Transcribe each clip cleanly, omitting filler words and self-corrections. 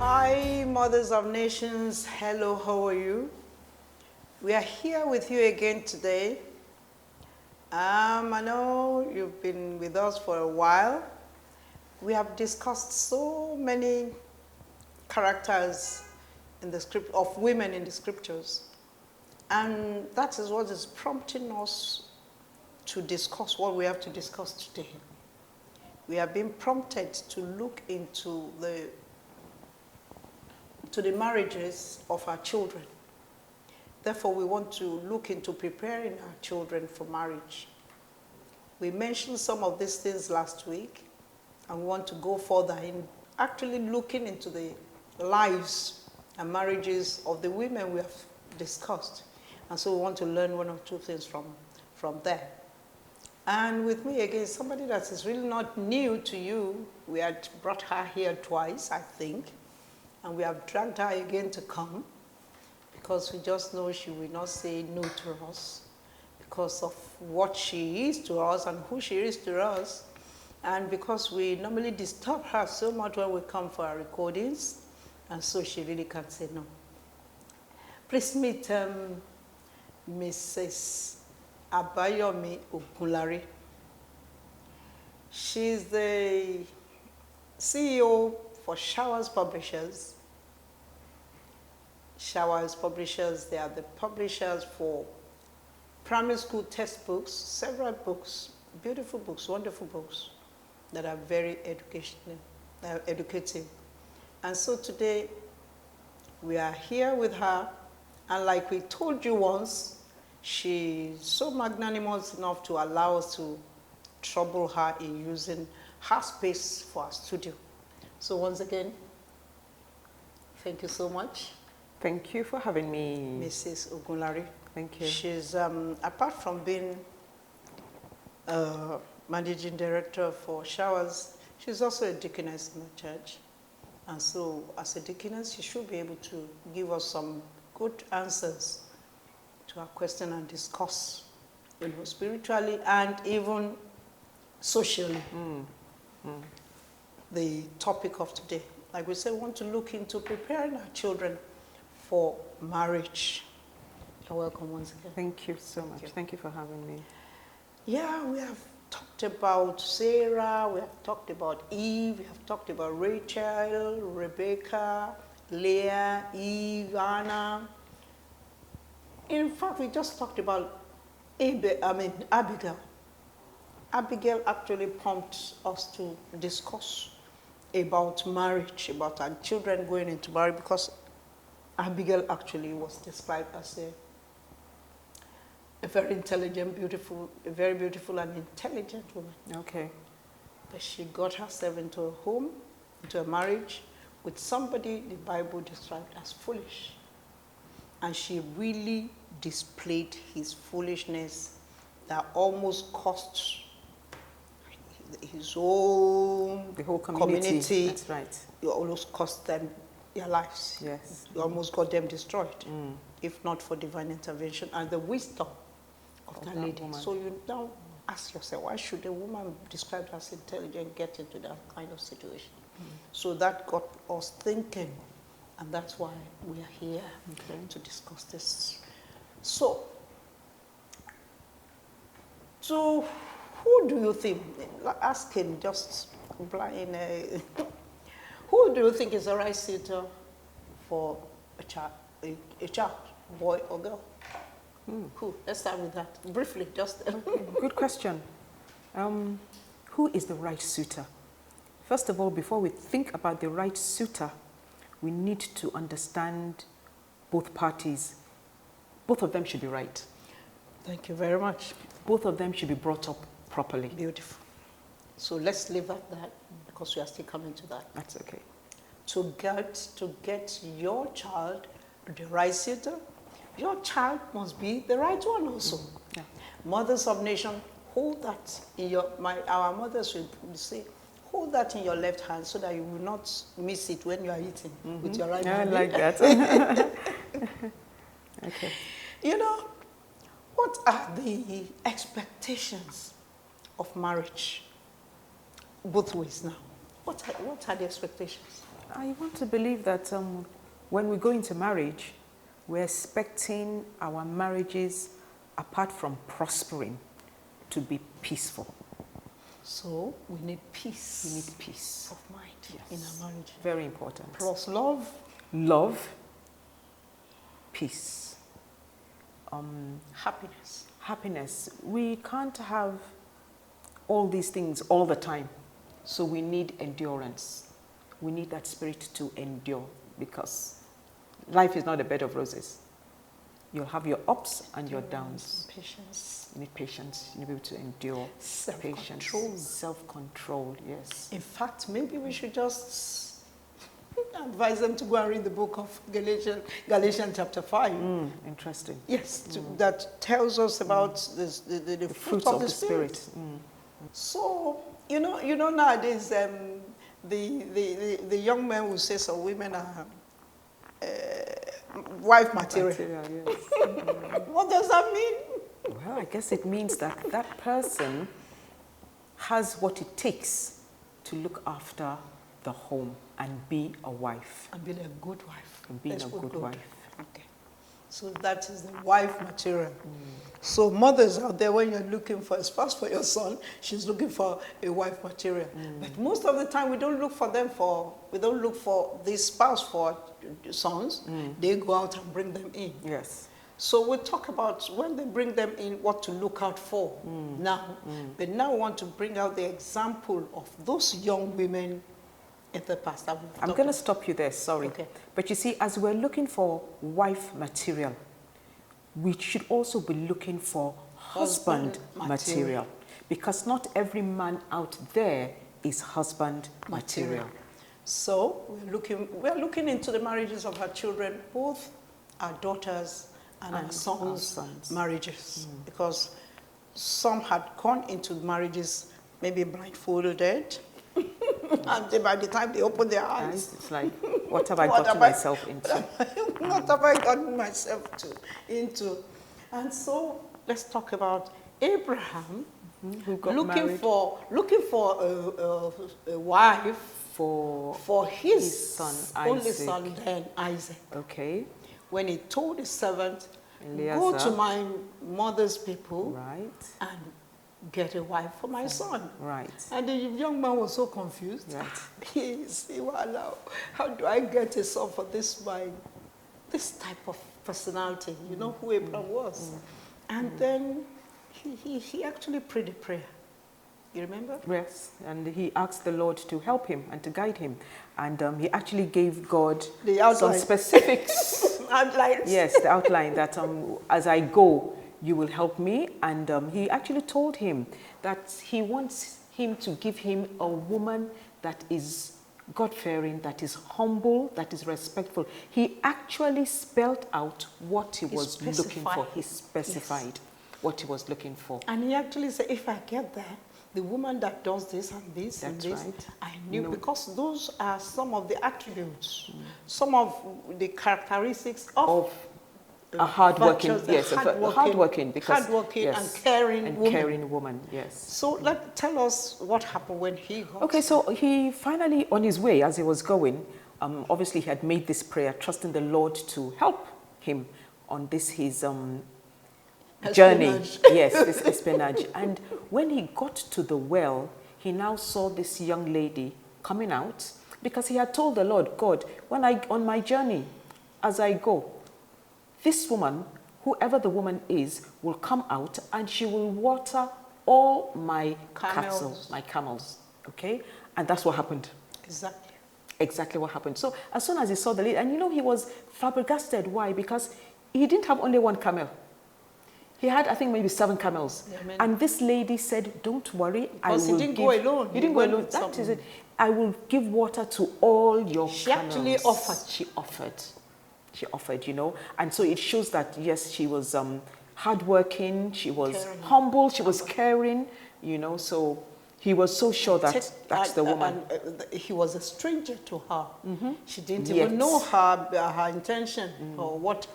Hi, Mothers of Nations. Hello, how are you? We are here with you again today. I know you've been with us for a while. We have discussed so many characters in the script of women in the scriptures. And that is what is prompting us to discuss what we have to discuss today. We have been prompted to look into the marriages of our children. Therefore, we want to look into preparing our children for marriage. We mentioned some of these things last week, and we want to go further in actually looking into the lives and marriages of the women we have discussed. And so we want to learn one or two things from there. And with me again, somebody that is really not new to you. We had brought her here twice, I think. And we have dragged her again to come because we just know she will not say no to us because of what she is to us and who she is to us. And because we normally disturb her so much when we come for our recordings, and so she really can't say no. Please meet Mrs. Abayomi Ogunlari. She's the CEO for Showers Publishers. Showers Publishers, they are the publishers for primary school textbooks, several books, beautiful books, wonderful books that are very educative. And so today, we are here with her, and like we told you once, she's so magnanimous enough to allow us to trouble her in using her space for our studio. So once again, thank you so much. Thank you for having me. Mrs. Ogunlari. Thank you. She's, apart from being managing director for Showers, she's also a deaconess in the church. And so as a deaconess, she should be able to give us some good answers to our question and discuss, spiritually and even socially. The topic of today. Like we said, we want to look into preparing our children for marriage. You're welcome once again. Thank you so much. Thank you for having me. Yeah, we have talked about Sarah, we have talked about Eve, we have talked about Rachel, Rebecca, Leah, Eve, Anna. In fact, we just talked about Abigail. Abigail actually prompted us to discuss about marriage, about our children going into marriage, because Abigail actually was described as a very intelligent, a very beautiful and intelligent woman. Okay. But she got herself into a home, into a marriage with somebody the Bible described as foolish. And she really displayed his foolishness that almost cost his own the whole community. That's right. It almost cost them their lives. Yes. You almost got them destroyed, if not for divine intervention and the wisdom of that lady. Woman. So you now ask yourself, why should a woman described as intelligent get into that kind of situation? So that got us thinking, and that's why we are here to discuss this. So who do you think, asking just blind, who do you think is the right suitor for a child, boy or girl? Who? Let's start with that. Briefly, just. Good question. Who is the right suitor? First of all, before we think about the right suitor, we need to understand both parties. Both of them should be right. Thank you very much. Both of them should be brought up properly. Beautiful. So let's leave at that, because we are still coming to that. That's okay. To get your child the right suitor, your child must be the right one also. Yeah. Mothers of Nation, hold that in our mothers will say, hold that in your left hand so that you will not miss it when you are eating with your right hand. I like that. Okay. You know, what are the expectations of marriage? Both ways now. What are the expectations? I want to believe that when we go into marriage, we're expecting our marriages, apart from prospering, to be peaceful. So we need peace. We need peace of mind Yes. in our marriage. Very important. Plus love. Love, peace, Happiness. happiness. We can't have all these things all the time. So we need endurance. We need that spirit to endure, because life is not a bed of roses. You'll have your ups and your downs. Patience. You need patience. You need to be able to endure. Self-control. Patience. Self-control, yes. In fact, maybe we should just advise them to go and read the book of Galatians chapter 5. Interesting. Yes, that tells us about the fruit of the Spirit. So, you know nowadays, the young men will say some women are wife material. Yes. What does that mean? Well, I guess it means that that person has what it takes to look after the home and be a wife. And being a good wife. And being Let's a put good wife. Okay. So that is the wife material. So mothers out there, when you're looking for a spouse for your son, she's looking for a wife material. But most of the time, we don't look for this spouse for sons. They go out and bring them in. Yes. So we'll talk about when they bring them in, what to look out for now. But now we want to bring out the example of those young women in the past. I'm going to stop you there, sorry. Okay. But you see, as we're looking for wife material, we should also be looking for husband material. Because not every man out there is husband material. So we're looking into the marriages of our children, both our daughters and our sons' marriages. Because some had gone into marriages maybe blindfolded. And by the time they open their eyes, it's like, what have I gotten myself into? What have I gotten myself into? And so let's talk about Abraham, who got looking married. looking for a wife for his son, only Isaac. son, then Isaac. Okay. When he told his servant, Eliezer. go to my mother's people Right. and get a wife for my son. Right. And the young man was so confused. Right. He said, well, how do I get a son for this type of personality? You know who Abraham was. And then he actually prayed a prayer. You remember? Yes, and he asked the Lord to help him and to guide him. And he actually gave God some specifics. Outlines. Yes, the outline that as I go, you will help me. And he actually told him that he wants him to give him a woman that is God-fearing, that is humble, that is respectful. He actually spelled out what he was looking for. He specified what he was looking for. And he actually said, if I get there, the woman that does this and this and That's this, right. I knew, because those are some of the attributes, some of the characteristics of a hardworking, hardworking, because hardworking and caring woman. Caring woman, yes. So tell us what happened when he got. Okay, so he finally, on his way, as he was going, obviously he had made this prayer, trusting the Lord to help him on this his journey. Yes, this espionage. And when he got to the well, he now saw this young lady coming out, because he had told the Lord, God, on my journey, as I go, this woman, whoever the woman is, will come out and she will water all my camels. Okay? And that's what happened. Exactly what happened. So as soon as he saw the lady, and he was flabbergasted. Why? Because he didn't have only one camel. He had, I think, maybe 7 camels. Yeah, and this lady said, don't worry, because he didn't go alone. He didn't go alone. That is it. I will give water to all your camels. She actually offered. She offered, And so it shows that, yes, she was hardworking, she was humble, she was caring, So he was so sure that that's the woman. He was a stranger to her. She didn't even know her intention or what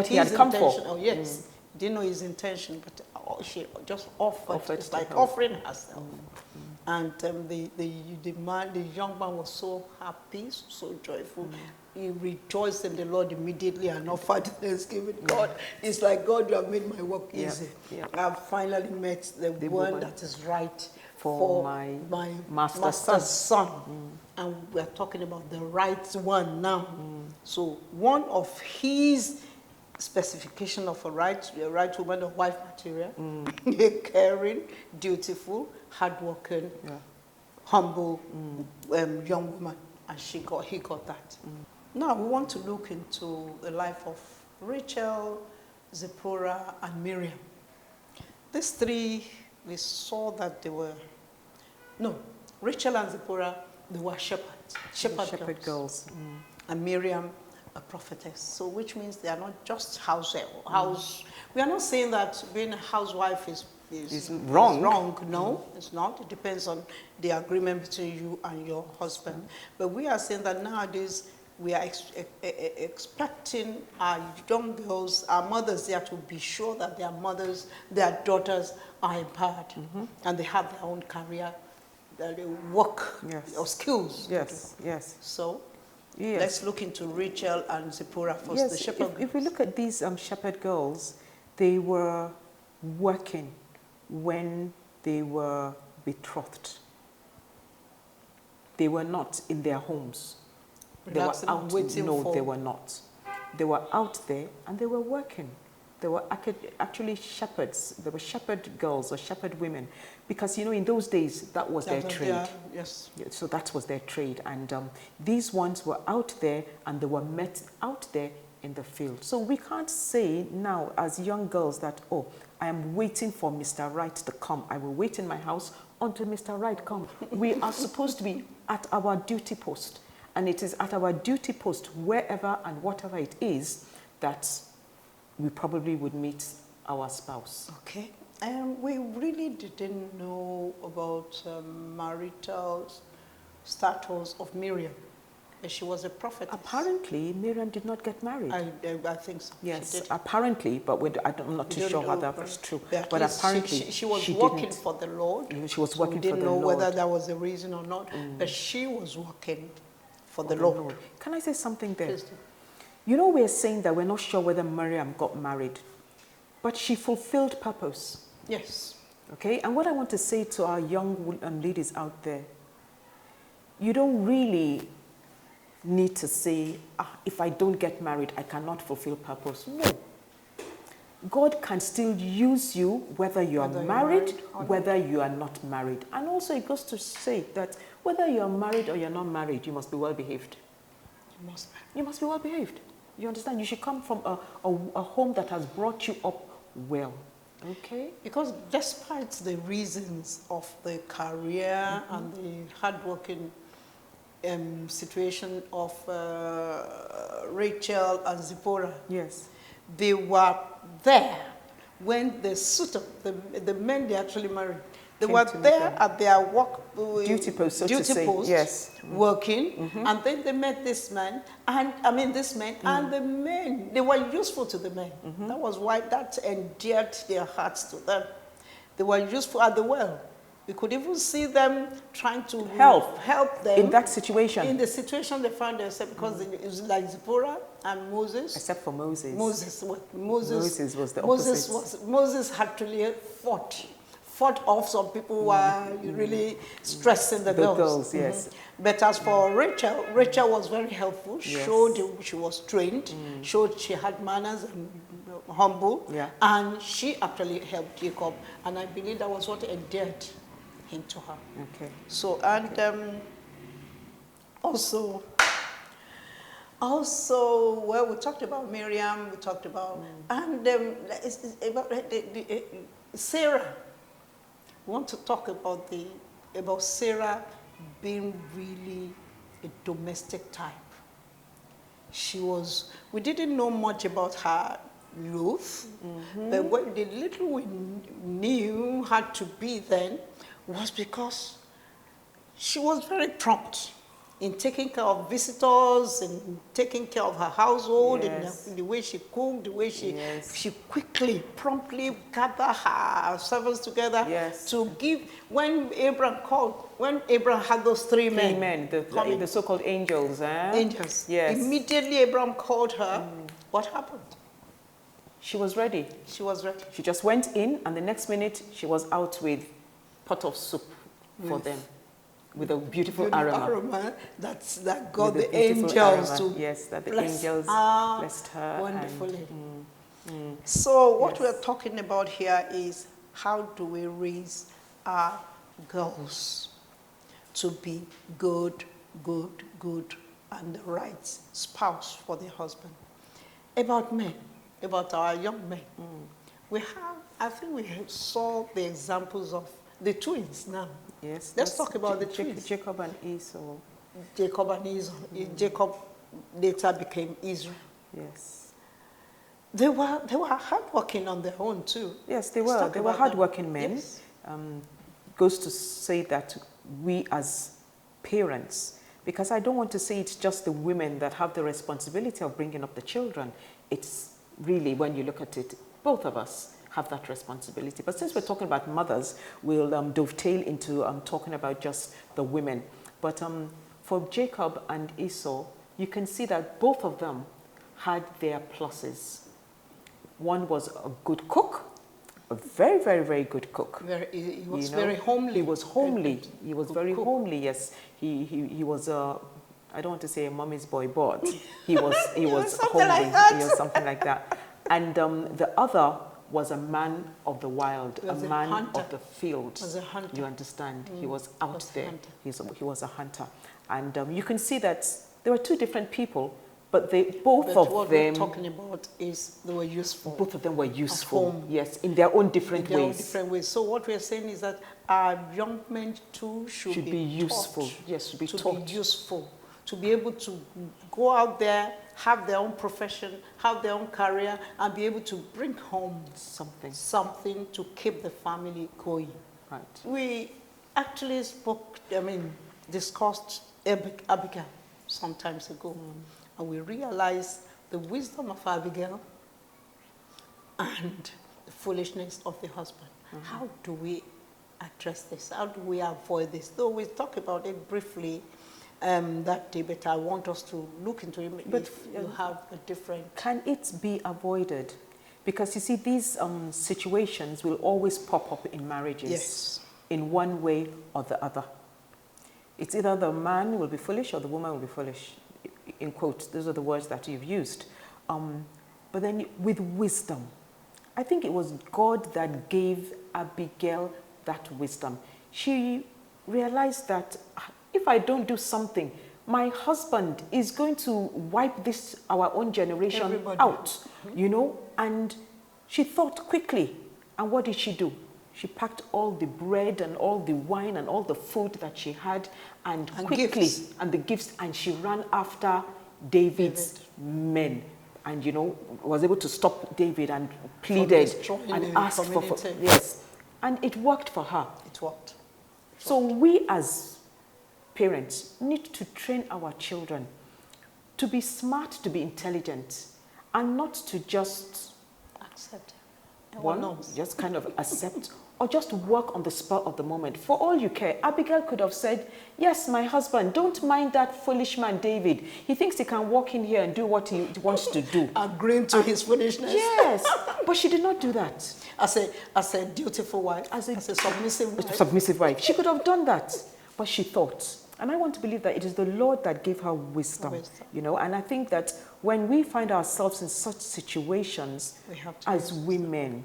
he had come for. Oh, yes. Didn't know his intention, but she just offered. It's like offering herself. And the young man was so happy, so joyful. He rejoiced in the Lord immediately and offered thanksgiving. God, it's like, God, you have made my work easy. I've finally met the one that is right for my master's son. And we're talking about the right one now. So one of his specification of a right woman of wife material, caring, dutiful, hardworking, humble young woman, and he got that. Now we want to look into the life of Rachel, Zipporah, and Miriam. These three, we saw that they were, Rachel and Zipporah, they were shepherd girls. And Miriam, a prophetess. So which means they are not just house. We are not saying that being a housewife is wrong. No, it's not. It depends on the agreement between you and your husband. But we are saying that nowadays we are expecting our young girls, our mothers there, to be sure that their daughters are empowered and they have their own career, that they work or skills. Yes. So let's look into Rachel and Zipporah first, the shepherd girls. If we look at these shepherd girls, they were working when they were betrothed. They were not in their homes. They were out. They were not. They were out there and they were working. They were actually shepherds. They were shepherd girls or shepherd women, because in those days that was their trade. So that was their trade, and these ones were out there and they were met out there in the field. So we can't say now as young girls that, oh, I am waiting for Mr. Right to come. I will wait in my house until Mr. Right comes. We are supposed to be at our duty post. And it is at our duty post, wherever and whatever it is, that we probably would meet our spouse. Okay. We really didn't know about marital status of Miriam. She was a prophetess. Apparently, Miriam did not get married. I think so. Yes, apparently, but I'm not too sure how that's true. But apparently, she was working for the Lord. She was working for the Lord. We didn't know whether that was the reason or not, but she was working for the Lord. Can I say something there? Please do. We're saying that we're not sure whether Miriam got married, but she fulfilled purpose. Yes. Okay, and what I want to say to our young ladies out there, you don't really need to say, if I don't get married, I cannot fulfill purpose. No. God can still use you whether you are married, whether you are not married. And also it goes to say that whether you are married or you're not married, you must be well behaved. You must be well behaved. You understand? You should come from a home that has brought you up well. Okay? Because despite the reasons of the career and the hardworking situation of Rachel and Zipporah, they were there when the suitor, the men they actually married, they were there at their work duty post, working, and then they met this man, and and the men, they were useful to the men. That was why that endeared their hearts to them. They were useful at the well. We could even see them trying to help them in that situation. In the situation they found themselves, because it was like Zipporah and Moses. Except for Moses. Moses was the opposite. Moses actually fought off some people who were really stressing the girls. Yes. But as for Rachel, Rachel was very helpful. Showed she was trained. Showed she had manners and humble. And she actually helped Jacob. And I believe that was what endeared him to her. Okay. So, and also, well, we talked about Miriam, we talked about, and it's about Sarah. We want to talk about Sarah being really a domestic type. We didn't know much about her youth, but what the little we knew had to be then was because she was very prompt. in taking care of visitors, in taking care of her household, Yes. in the way she cooked, the way she Yes. she quickly, promptly gathered her servants together Yes. to give. When Abraham had those three Three men, men, the so-called angels, eh? angels, Yes. immediately Abraham called her. What happened? She was ready. She was ready. She just went in, and the next minute she was out with pot of soup for them, with a beautiful aroma. That got With a the beautiful angels aroma. to Yes, that the bless angels her blessed her wonderfully. And, So what Yes. we're talking about here is how do we raise our girls to be good, and the right spouse for their husband. About men, about our young men, I think we saw the examples of the twins now. yes. Let's talk about the twins. Jacob and Esau. Jacob and Esau. Jacob later became Israel. Yes. They were hardworking on their own too. Yes, they Let's were. talk They were about hardworking men. Yes. Goes to say that we as parents, because I don't want to say it's just the women that have the responsibility of bringing up the children. It's really, when you look at it, both of us have that responsibility. But since we're talking about mothers, we'll dovetail into talking about just the women. But for Jacob and Esau, you can see that both of them had their pluses. One was a good cook, a very, very, very good cook. He was very homely. He was homely. He was very cook. homely. Yes, he was a. I don't want to say a mommy's boy, but he was something homely. like that. He was something like that. And the other was a man of the wild, a man hunter. of the field. Was a hunter. You understand? He was out Was a there. hunter. He was a hunter, and you can see that there were two different people, but both of what them. we're talking about is they were useful. Both of them were useful. home. Yes, in their own different In their own ways. different ways. So what we're saying is that our young men too should be useful. taught Yes, should be to taught. be useful, to be able to go out there, have their own profession, have their own career, and be able to bring home something to keep the family going. Right. We actually discussed Abigail some times ago, and we realized the wisdom of Abigail and the foolishness of the husband. How do we address this? How do we avoid this? Though we talked about it briefly that day, but I want us to look into it. But if you have a different... Can it be avoided? Because you see, these situations will always pop up in marriages. Yes. In one way or the other. It's either the man will be foolish or the woman will be foolish. In quotes, those are the words that you've used. But then with wisdom, I think it was God that gave Abigail that wisdom. She realized that if I don't do something, my husband is going to wipe our own generation out, you know. And she thought quickly. And what did she do? She packed all the bread and all the wine and all the food that she had and quickly, gifts. and the gifts, and she ran after David's men. And, you know, was able to stop David and pleaded and asked for, yes. And it worked for her. It worked. So we as parents need to train our children to be smart, to be intelligent, and not to just accept. Just kind of accept or just work on the spur of the moment. For all you care, Abigail could have said, yes, my husband, don't mind that foolish man, David. He thinks he can walk in here and do what he wants to do. Agreeing to his foolishness. Yes, but she did not do that. As a dutiful wife, as a submissive wife. Submissive wife. She could have done that, but she thought. And I want to believe that it is the Lord that gave her wisdom. You know, and I think that when we find ourselves in such situations as women,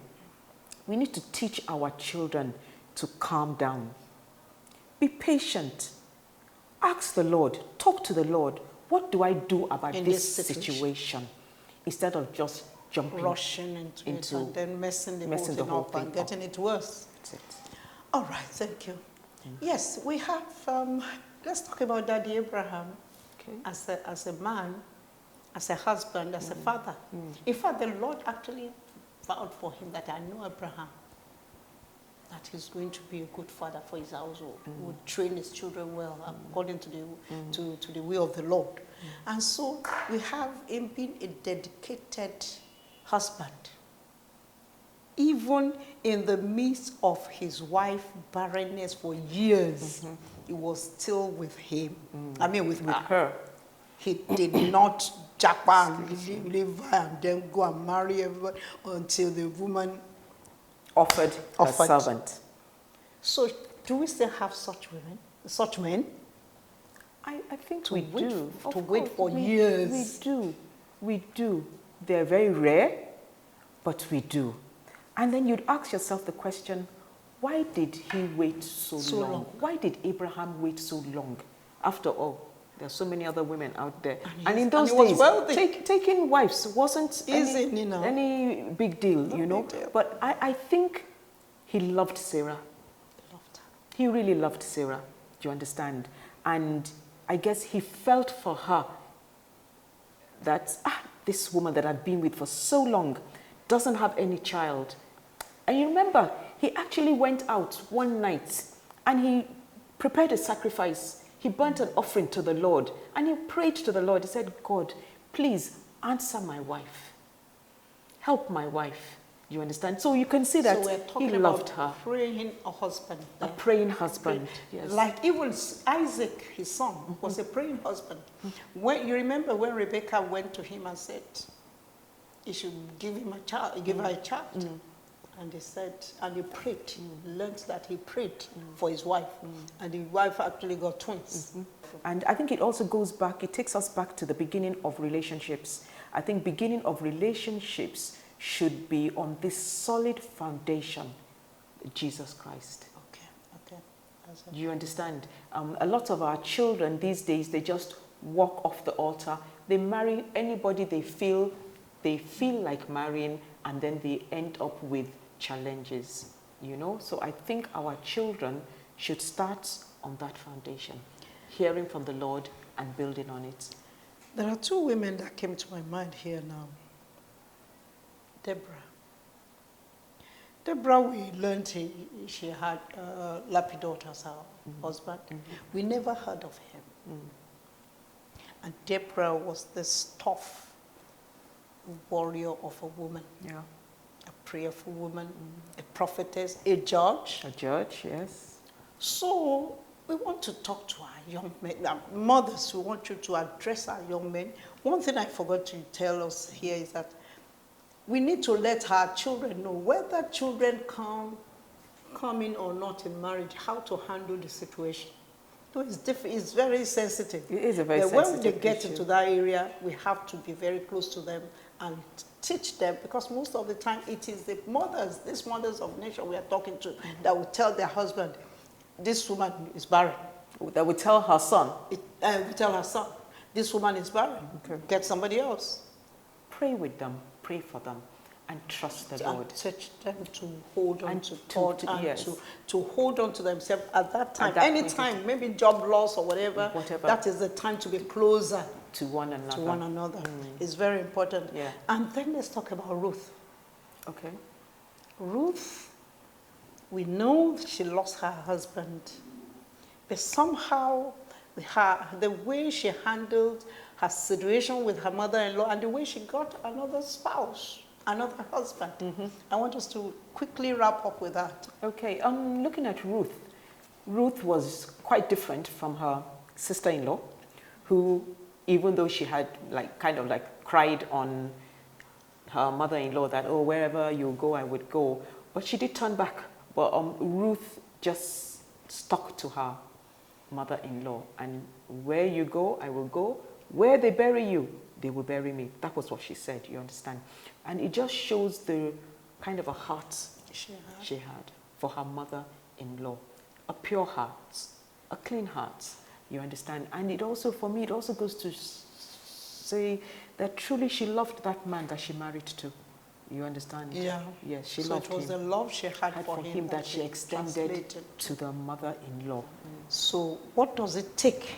we need to teach our children to calm down. Be patient. Ask the Lord. Talk to the Lord. What do I do about this situation? Instead of just jumping, rushing into it and then messing the whole thing up and getting it worse. That's it. All right, thank you. Yes, we have, let's talk about Daddy Abraham as a man, as a husband, as a father. In fact, the Lord actually vowed for him that I know Abraham. that he's going to be a good father for his household, would train his children well according to the will of the Lord. And so we have him being a dedicated husband. Even in the midst of his wife's barrenness for years, he was still with him. I mean, with her. He did not japa and leave her and then go and marry everybody until the woman Offered a servant. So, do we still have such women, such men? I think we do. To wait for years. We do. They're very rare, but we do. And then you'd ask yourself the question, why did he wait so long? Why did Abraham wait so long? After all, there are so many other women out there. And in those days, taking wives wasn't any big deal, you know. But I think he loved Sarah. He really loved Sarah, do you understand? And I guess he felt for her that this woman that I've been with for so long doesn't have any child. And you remember, he actually went out one night and he prepared a sacrifice. He burnt an offering to the Lord and he prayed to the Lord. He said, God, please answer my wife. Help my wife. You understand? So you can see that he loved her. Praying a husband. A praying husband. Yes. Like even Isaac, his son, was a praying husband. When you remember when Rebecca went to him and said, he should give him a child, give her a child. And he said, and he prayed, learned that he prayed for his wife. And the wife actually got twins. And I think it also goes back, it takes us back to the beginning of relationships. I think beginning of relationships should be on this solid foundation, Jesus Christ. Okay. Do you understand? A lot of our children these days, they just walk off the altar. They marry anybody they feel like marrying, and then they end up with challenges, you know. So I think our children should start on that foundation, hearing from the Lord and building on it. There are two women that came to my mind here now. Deborah, we learned she had Lapidot as her husband. We never heard of him. And Deborah was this tough warrior of a woman. Yeah. A prayerful woman, a prophetess, a judge. A judge, yes. So we want to talk to our young men, our mothers. We want you to address our young men. One thing I forgot to tell us here is that we need to let our children know whether children come in or not in marriage, how to handle the situation. So it's very sensitive. It is a very sensitive when they get into that area, we have to be very close to them and teach them, because most of the time it is the mothers, these mothers of nation we are talking to, that will tell their husband, this woman is barren. That will tell her son. We tell her son, this woman is barren. Okay. Get somebody else. Pray with them, pray for them, and trust the Lord. And teach them to hold on to God and to hold on to themselves at that time. Anytime, maybe job loss or whatever, that is the time to be closer to one another. It's very important. Yeah. And then let's talk about Ruth. Okay. Ruth, we know she lost her husband, but somehow the way she handled her situation with her mother-in-law and the way she got another spouse, another husband. I want us to quickly wrap up with that. Okay, looking at Ruth. Ruth was quite different from her sister-in-law, who, even though she had kind of cried on her mother-in-law that, oh, wherever you go, I would go, but she did turn back. But Ruth just stuck to her mother-in-law, and where you go, I will go. Where they bury you, they will bury me. That was what she said, you understand? And it just shows the kind of a heart she had for her mother-in-law. A pure heart, a clean heart, you understand? And it also, for me, it also goes to say that truly she loved that man that she married to. You understand? Yeah. Yes, she loved him. So it was the love she had for him that she extended to the mother-in-law. So what does it take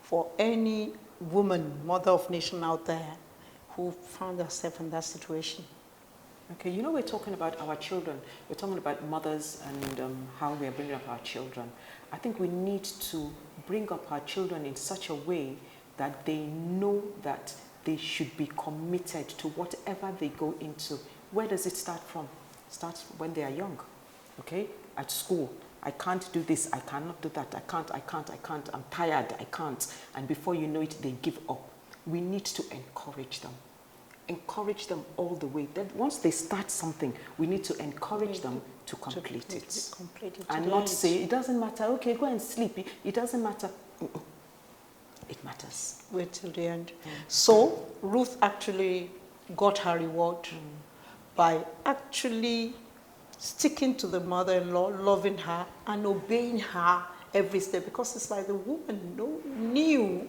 for any woman, mother of nation out there, who found herself in that situation? Okay, you know, we're talking about our children. We're talking about mothers and how we are bringing up our children. I think we need to bring up our children in such a way that they know that they should be committed to whatever they go into. Where does it start from? It starts when they are young, okay? At school. I can't do this, I cannot do that, I can't, I'm tired, I can't. And before you know it, they give up. We need to encourage them. Encourage them all the way. Then once they start something, we need to encourage them to complete it. And not say, it doesn't matter, okay, go and sleep. It doesn't matter. It matters. Wait till the end. So Ruth actually got her reward by actually sticking to the mother-in-law, loving her, and obeying her every step. Because it's like the woman knew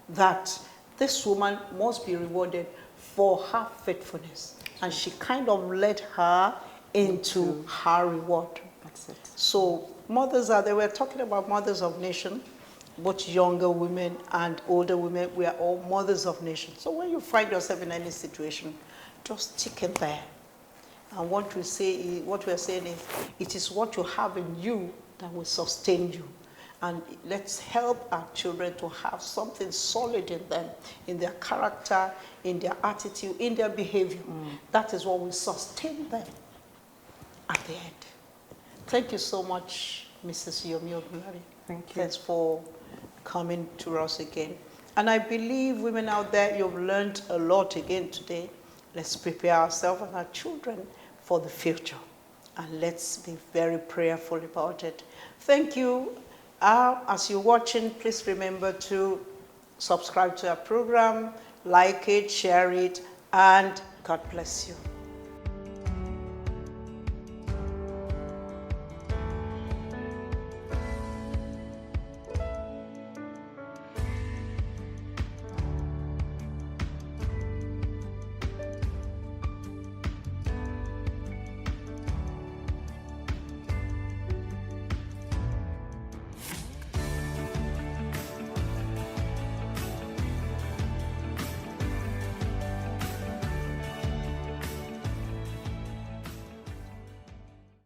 that this woman must be rewarded for her faithfulness. And she kind of led her into her reward. That's it. So mothers are there. We're talking about mothers of nation, both younger women and older women. We are all mothers of nations. So when you find yourself in any situation, just stick in there. And what we're saying is, it is what you have in you that will sustain you. And let's help our children to have something solid in them, in their character, in their attitude, in their behavior. That is what will sustain them at the end. Thank you so much, Mrs. Yomi Ogunlari. Thank you. Thanks for coming to us again. And I believe, women out there, you've learned a lot again today. Let's prepare ourselves and our children for the future. And let's be very prayerful about it. Thank you. As you're watching, please remember to subscribe to our program, like it, share it, and God bless you.